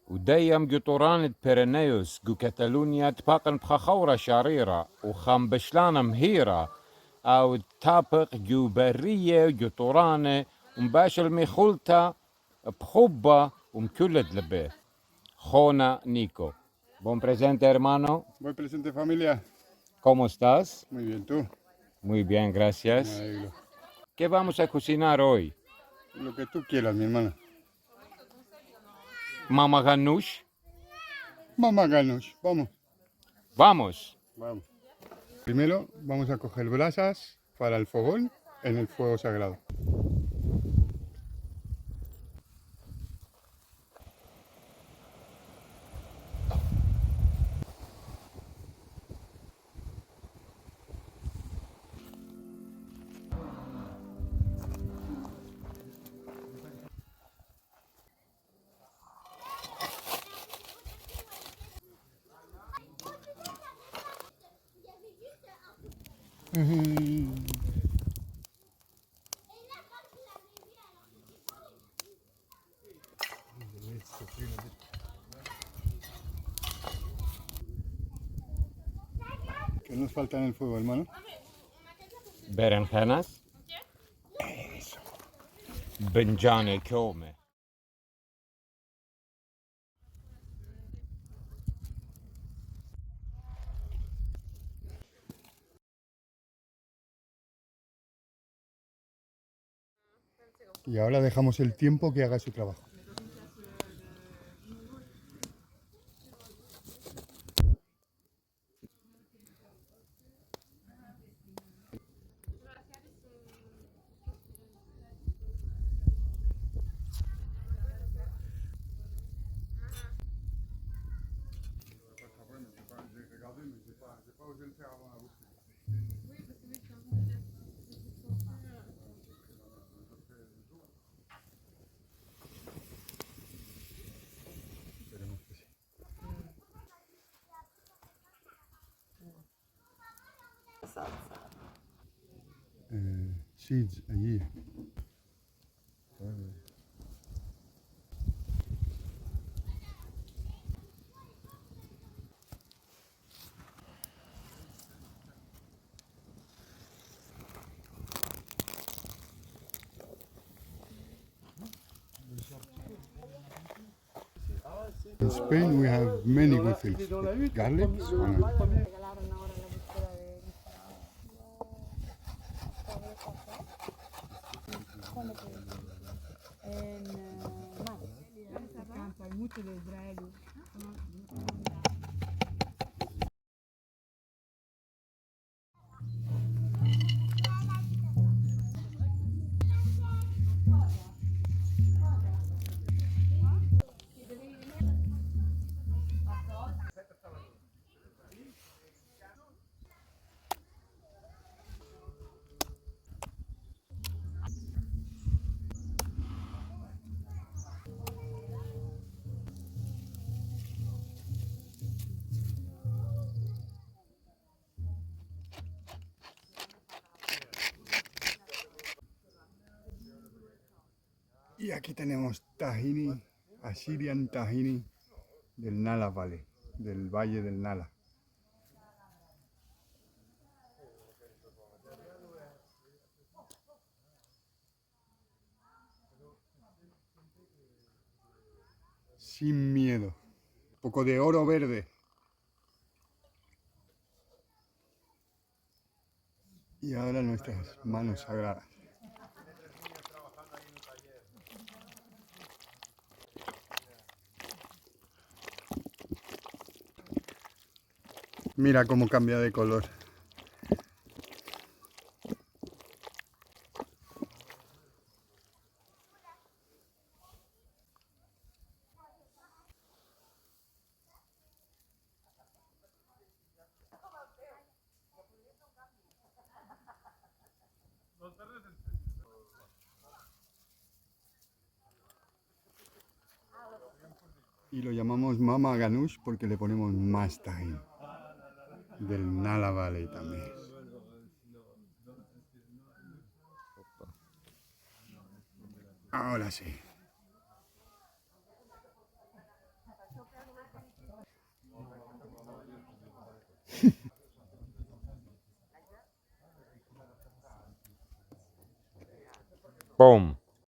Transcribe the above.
وديم جطوران بيرينيوس جو كاتالونيا تباقن بخخورة شريرة وخم بشلانة مهيرة أو تابق جو برية جطورانة ومباشر ميخولتا بخبة ومكلت لبه Jona Nico. Buen presente, hermano. Buen presente, familia. ¿Cómo estás? Muy bien, ¿tú? Muy bien, Me gracias. alegro. ¿Qué vamos a cocinar hoy? Lo que tú quieras, mi hermana. Mama Ganoush. Mamá ganos, vamos. Vamos. Vamos. Primero vamos a coger brasas para el fogón en el fuego sagrado. ¿Qué nos falta en el fuego, hermano? Berenjenas. Benjane Kome. Y ahora dejamos el tiempo que haga su trabajo. Seeds allí. In Spain we have many good things. Garlic, onion. Regalaron ahora la búsqueda de ¿Cuándo fue? En mayo. Hay mucho de Israel. Y aquí tenemos tahini, Assyrian tahini del Nala Valley, del Valle del Nala. Sin miedo. Un poco de oro verde. Y ahora nuestras manos sagradas. Mira cómo cambia de color. Y lo llamamos Mama Ganoush porque le ponemos más tajín. Del Nala Valley también. Ahora sí. Pom.